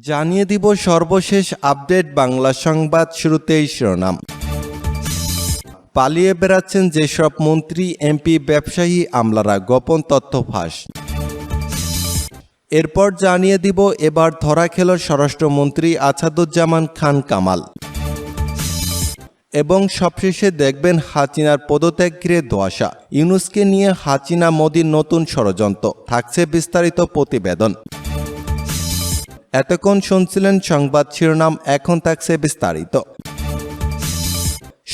জানিয়ে দিব সর্বশেষ আপডেট বাংলা সংবাদ। শুরুতেই শিরোনাম। পালিয়ে বেড়াচ্ছেন যেসব মন্ত্রী, এমপি, ব্যবসায়ী, আমলারা, গোপন তথ্য ফাঁস। এরপর জানিয়ে দিব এবার ধরা খেল স্বরাষ্ট্রমন্ত্রী আসাদুজ্জামান খান কামাল। এবং সবশেষে দেখবেন হাসিনার পদত্যাগ ঘিরে ধোঁয়াশা, ইউনূসকে নিয়ে হাসিনা মোদির নতুন ষড়যন্ত্র। থাকছে বিস্তারিত প্রতিবেদন। এতক্ষণ শুনছিলেন সংবাদ শিরোনাম, এখন থাকছে বিস্তারিত।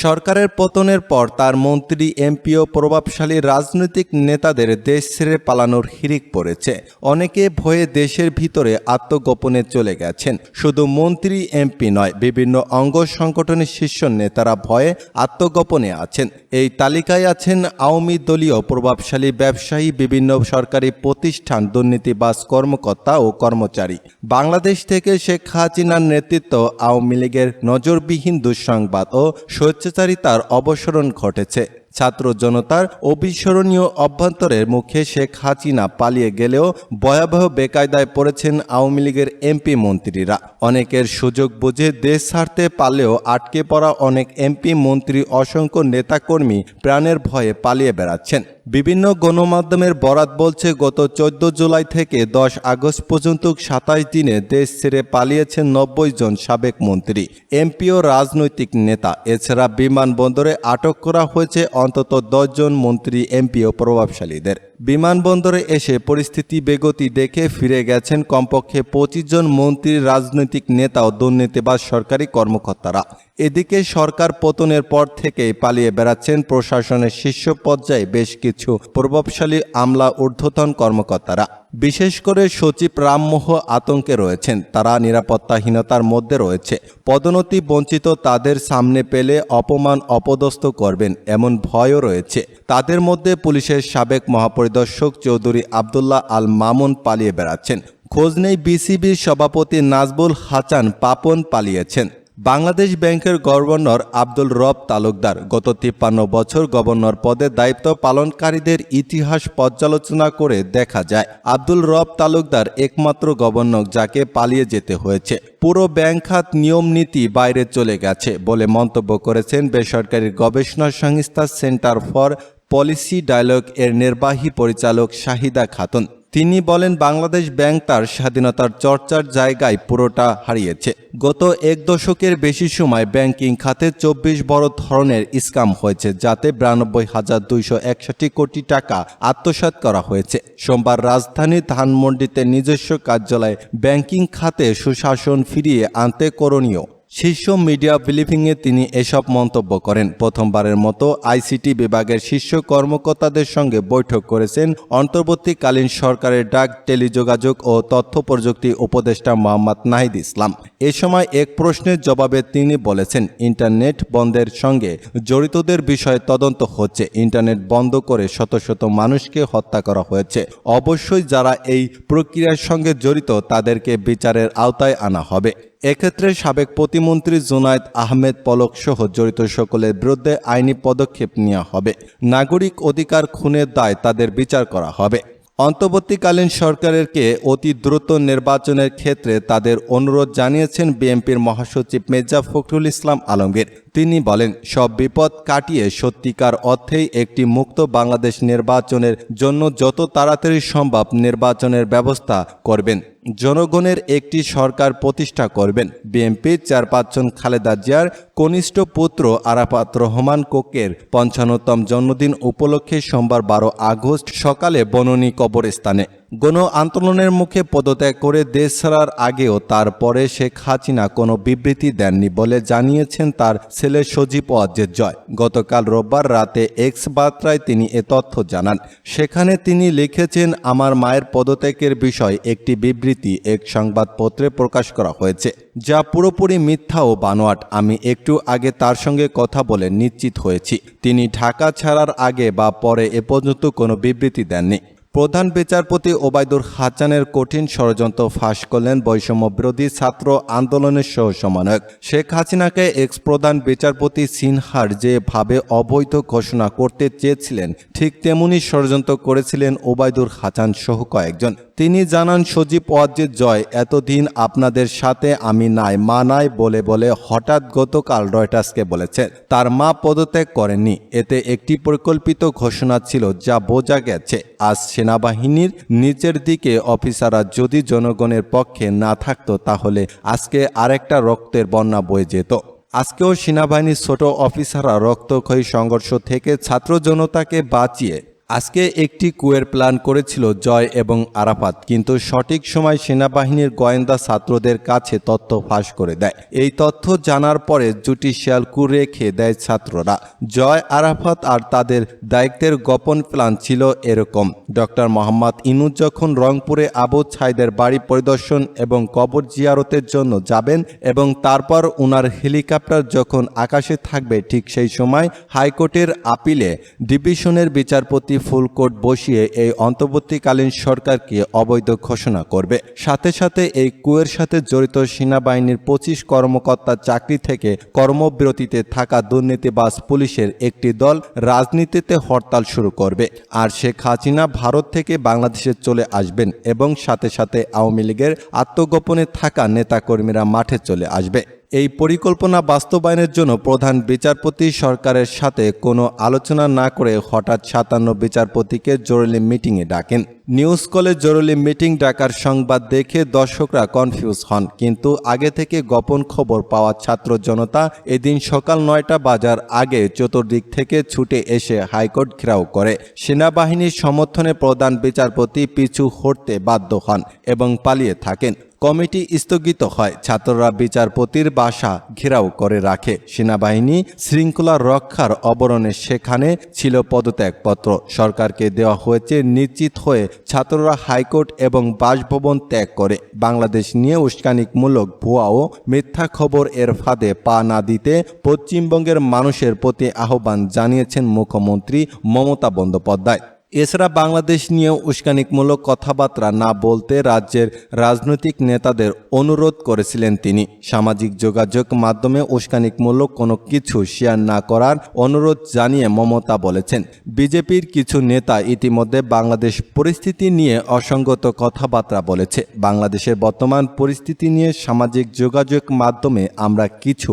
সরকারের পতনের পর তার মন্ত্রী, এমপি ও প্রভাবশালী রাজনৈতিক নেতাদের দেশ ছেড়ে পালানোর হিড়িক পড়েছে। অনেকে ভয়ে দেশের ভিতরে আত্মগোপনে চলে গেছেন। শুধু মন্ত্রী, এমপি নয়, বিভিন্ন অঙ্গ সংগঠনের শীর্ষ নেতারা ভয়ে আত্মগোপনে আছেন। এই তালিকায় আছেন আওয়ামী দলীয় প্রভাবশালী ব্যবসায়ী, বিভিন্ন সরকারি প্রতিষ্ঠান, দুর্নীতিবাজ কর্মকর্তা ও কর্মচারী। বাংলাদেশ থেকে শেখ হাসিনার নেতৃত্ব আওয়ামী লীগের নজরবিহীন দুঃসংবাদ ও স্বেচ্ছাচারিতার অবসরণ ঘটেছে। ছাত্র জনতার অবিস্মরণীয় অভ্যন্তরের মুখে শেখ হাসিনা পালিয়ে গেলেও ভয়াবহ বেকায়দায় পড়েছেন আওয়ামী লীগের এমপি মন্ত্রীরা। অনেকের সুযোগ বুঝে দেশ ছাড়তে পারলেও আটকে পড়া অনেক এমপি, মন্ত্রী, অসংখ্য নেতাকর্মী প্রাণের ভয়ে পালিয়ে বেড়াচ্ছেন। বিভিন্ন গণমাধ্যমের বরাত বলছে, গত 14 জুলাই থেকে 10 আগস্ট পর্যন্ত 27 দিনে দেশ ছেড়ে পালিয়েছেন 90 জন সাবেক মন্ত্রী, এমপি ও রাজনৈতিক নেতা। এছাড়া বিমানবন্দরে আটক করা হয়েছে অন্তত 10 জন মন্ত্রী, এমপি ও প্রভাবশালীদের। বিমানবন্দরে এসে পরিস্থিতি বেগতি দেখে ফিরে গেছেন কমপক্ষে 25 জন মন্ত্রী, রাজনৈতিক নেতা ও দুর্নীতিবাজ সরকারি কর্মকর্তারা। এদিকে সরকার পতনের পর থেকেই পালিয়ে বেড়াচ্ছেন প্রশাসনের শীর্ষ পর্যায়ে বেশ কিছু প্রভাবশালী আমলা, ঊর্ধ্বতন কর্মকর্তারা। বিশেষ করে সচিব রামমোহ আতঙ্কে রয়েছেন। তারা নিরাপত্তাহীনতার মধ্যে রয়েছে। পদোন্নতি বঞ্চিত তাদের সামনে পেলে অপমান, অপদস্থ করবেন এমন ভয়ও রয়েছে। তাদের মধ্যে পুলিশের সাবেক মহাপরিদর্শক চৌধুরী আবদুল্লাহ আল মামুন পালিয়ে বেড়াচ্ছেন। খোঁজ নেই বিসিবির সভাপতি নাজবুল হাসান পাপন পালিয়েছেন। বাংলাদেশ ব্যাংকের গভর্নর আব্দুল রব তালুকদার গত 53 বছর গভর্নর পদে দায়িত্ব পালনকারীদের ইতিহাস পর্যালোচনা করে দেখা যায়, আব্দুল রব তালুকদার একমাত্র গভর্নর যাকে পালিয়ে যেতে হয়েছে। পুরো ব্যাংক খাত নিয়ম নীতি বাইরে চলে গেছে বলে মন্তব্য করেছেন বেসরকারি গবেষণা সংস্থা সেন্টার ফর পলিসি ডায়ালগ এর নির্বাহী পরিচালক শাহিদা খাতুন। তিনি বলেন, বাংলাদেশ ব্যাংক তার স্বাধীনতার চর্চার জায়গায় পুরোটা হারিয়েছে। গত 1 দশকের বেশি সময় ব্যাংকিং খাতে 24 বড় ধরনের স্ক্যাম হয়েছে, যাতে 92,261 কোটি টাকা আত্মসাৎ করা হয়েছে। সোমবার রাজধানীর ধানমন্ডিতে নিজস্ব কার্যালয়ে ব্যাংকিং খাতে সুশাসন ফিরিয়ে আনতে করণীয় শীর্ষ মিডিয়া ব্রিফিংয়ে তিনি এসব মন্তব্য করেন। প্রথমবারের মতো আইসিটি বিভাগের শীর্ষ কর্মকর্তাদের সঙ্গে বৈঠক করেছেন অন্তর্বর্তীকালীন সরকারের ডাক, টেলিযোগাযোগ ও তথ্য প্রযুক্তি উপদেষ্টা মোহাম্মদ নাহিদ ইসলাম। এ সময় এক প্রশ্নের জবাবে তিনি বলেছেন, ইন্টারনেট বন্ধের সঙ্গে জড়িতদের বিষয়ে তদন্ত হচ্ছে। ইন্টারনেট বন্ধ করে শত শত মানুষকে হত্যা করা হয়েছে। অবশ্যই যারা এই প্রক্রিয়ার সঙ্গে জড়িত তাদেরকে বিচারের আওতায় আনা হবে। এক্ষেত্রে সাবেক প্রতিমন্ত্রী জুনায়েদ আহমেদ পলক সহ জড়িত সকলের বিরুদ্ধে আইনি পদক্ষেপ নেওয়া হবে। নাগরিক অধিকার খুনের দায় তাদের বিচার করা হবে। অন্তর্বর্তীকালীন সরকারকে অতি দ্রুত নির্বাচনের ক্ষেত্রে তাদের অনুরোধ জানিয়েছেন বিএনপির মহাসচিব মির্জা ফখরুল ইসলাম আলমগীর। তিনি বলেন, সব বিপদ কাটিয়ে সত্যিকার অর্থেই একটি মুক্ত বাংলাদেশ নির্বাচনের জন্য যত তাড়াতাড়ি সম্ভব নির্বাচনের ব্যবস্থা করবেন, জনগণের একটি সরকার প্রতিষ্ঠা করবেন। বিএনপির চেয়ারপারসন খালেদা জিয়ার কনিষ্ঠ পুত্র আরাফাত রহমান কোকের 55তম জন্মদিন উপলক্ষে সোমবার 12 আগস্ট সকালে বনানী কবরস্থানে গণ আন্দোলনের মুখে পদত্যাগ করে দেশ ছাড়ার আগেও তারপরে শেখ হাসিনা কোনো বিবৃতি দেননি বলে জানিয়েছেন তার ছেলে সজীব ওয়াজেদ জয়। গতকাল রোববার রাতে এক্স বার্তায় তিনি এ তথ্য জানান। সেখানে তিনি লিখেছেন, আমার মায়ের পদত্যাগের বিষয়ে একটি বিবৃতি এক সংবাদপত্রে প্রকাশ করা হয়েছে, যা পুরোপুরি মিথ্যা ও বানোয়াট। আমি একটু আগে তার সঙ্গে কথা বলে নিশ্চিত হয়েছি, তিনি ঢাকা ছাড়ার আগে বা পরে এ পর্যন্ত কোনো বিবৃতি দেননি। প্রধান বিচারপতি ওবায়দুর হাসানের কঠিন ষড়যন্ত্র ফাঁস করলেন বৈষম্য বিরোধী ছাত্র আন্দোলনের সহ সমন্বয়ক শেখ হাসিনাকে এক্স প্রধান বিচারপতি সিনহার যেভাবে অবৈধ ঘোষণা করতে চেয়েছিলেন, ঠিক তেমনি ষড়যন্ত্র করেছিলেন ওবায়দুর হাসান সহ কয়েকজন। তিনি জানান, সজীব ওয়াজেদ জয়, এতদিন আপনাদের সাথে আমি নাই মা নাই বলে বলে হঠাৎ গতকাল রয়টার্সকে বলেছেন তার মা পদত্যাগ করেননি। এতে একটি পরিকল্পিত ঘোষণা ছিল, যা বোঝা গেছে। আজ সেনাবাহিনীর নিচের দিকে অফিসাররা যদি জনগণের পক্ষে না থাকতো, তাহলে আজকে আরেকটা রক্তের বন্যা বয়ে যেত। আজকেও সেনাবাহিনীর ছোট অফিসাররা রক্তক্ষয়ী সংঘর্ষ থেকে ছাত্র জনতাকে বাঁচিয়ে আজকে একটি কুয়ের প্ল্যান করেছিল জয় এবং আরাফাত, কিন্তু সঠিক সময় সেনাবাহিনীর গোয়েন্দা ছাত্রদের কাছে তথ্য ফাঁস করে দেয়। এই তথ্য জানার পরে জুডিশিয়াল কু রেখে দেয় ছাত্ররা। জয়, আরাফাত আর তাদের দায়িত্বের গোপন প্ল্যান ছিল এরকম: ডক্টর মোহাম্মদ ইনুস যখন রংপুরে আবু ছাইদের বাড়ি পরিদর্শন এবং কবর জিয়ারতের জন্য যাবেন এবং তারপর উনার হেলিকপ্টার যখন আকাশে থাকবে, ঠিক সেই সময় হাইকোর্টের আপিলে ডিভিশনের বিচারপতি ফুল কোর্ট বসিয়ে এই অন্তর্বর্তীকালীন সরকারকে অবৈধ ঘোষণা করবে। সাথে সাথে এই কুয়ের সাথে জড়িত সেনাবাহিনীর 25 কর্মকর্তা চাকরি থেকে কর্মবিরতিতে থাকা দুর্নীতিবাজ পুলিশের একটি দল রাজনীতিতে হরতাল শুরু করবে। আর শেখ হাসিনা ভারত থেকে বাংলাদেশে চলে আসবেন এবং সাথে সাথে আওয়ামী লীগের আত্মগোপনে থাকা নেতাকর্মীরা মাঠে চলে আসবে। এই পরিকল্পনা বাস্তবায়নের জন্য প্রধান বিচারপতি সরকারের সাথে কোনো আলোচনা না করে হঠাৎ 57 বিচারপতিকে জরুরি মিটিংয়ে ডাকেন। নিউজ কলে জরুরি মিটিং ডাকার সংবাদ দেখে দর্শকরা কনফিউজ হন, কিন্তু আগে থেকে গোপন খবর পাওয়া ছাত্র জনতা এদিন সকাল 9টা বাজার আগে চতুর্দিক থেকে ছুটে এসে হাইকোর্ট ঘেরাও করে। সেনাবাহিনীর সমর্থনে প্রধান বিচারপতি পিছু হটতে বাধ্য হন এবং পালিয়ে থাকেন। কমিটি স্থগিত হয়। ছাত্ররা বিচারপতির বাসা ঘেরাও করে রাখে। সেনাবাহিনী শৃঙ্খলা রক্ষার অবরণে সেখানে ছিল পদত্যাগপত্র। সরকারকে দেওয়া হয়েছে নিশ্চিত হয়ে ছাত্ররা হাইকোর্ট এবং বাসভবন ত্যাগ করে। বাংলাদেশ নিয়ে উস্কানিমূলক ভুয়া ও মিথ্যা খবর এর ফাঁদে পা না দিতে পশ্চিমবঙ্গের মানুষের প্রতি আহ্বান জানিয়েছেন মুখ্যমন্ত্রী মমতা বন্দ্যোপাধ্যায়। এছাড়া বাংলাদেশ নিয়ে উস্কানিমূলক কথাবার্তা না বলতে রাজ্যের রাজনৈতিক নেতাদের অনুরোধ করেছিলেন তিনি। সামাজিক যোগাযোগ মাধ্যমে উস্কানিমূলক কোনো কিছু শেয়ার না করার অনুরোধ জানিয়ে মমতা বলেছেন, বিজেপির কিছু নেতা ইতিমধ্যে বাংলাদেশ পরিস্থিতি নিয়ে অসঙ্গত কথাবার্তা বলেছে। বাংলাদেশের বর্তমান পরিস্থিতি নিয়ে সামাজিক যোগাযোগ মাধ্যমে আমরা কিছু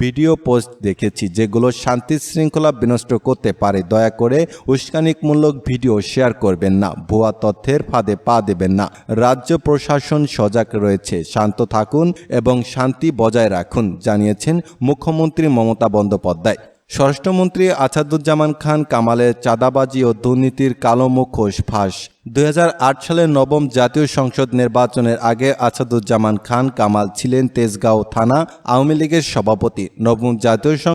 ভিডিও পোস্ট দেখেছি, যেগুলো শান্তি শৃঙ্খলা বিনষ্ট করতে পারে। দয়া করে উস্কানিমূলক ভিডিও শেয়ার করবেন না, ভুয়া তথ্যের ফাঁদে পা দেবেন না। রাজ্য প্রশাসন সজাগ রয়েছে, শান্ত থাকুন এবং শান্তি বজায় রাখুন, জানিয়েছেন মুখ্যমন্ত্রী মমতা বন্দ্যোপাধ্যায়। স্বরাষ্ট্রমন্ত্রী আসাদুজ্জামান খান কামালের চাঁদাবাজি ও দুর্নীতির কালো মুখোশ ফাঁস। 2008 সালের নবম জাতীয় সংসদ নির্বাচনের আগে আসাদুজ্জামান খান কামাল ছিলেন তেজগাঁও থানা আওয়ামী লীগের সভাপতি। নবম জাতীয়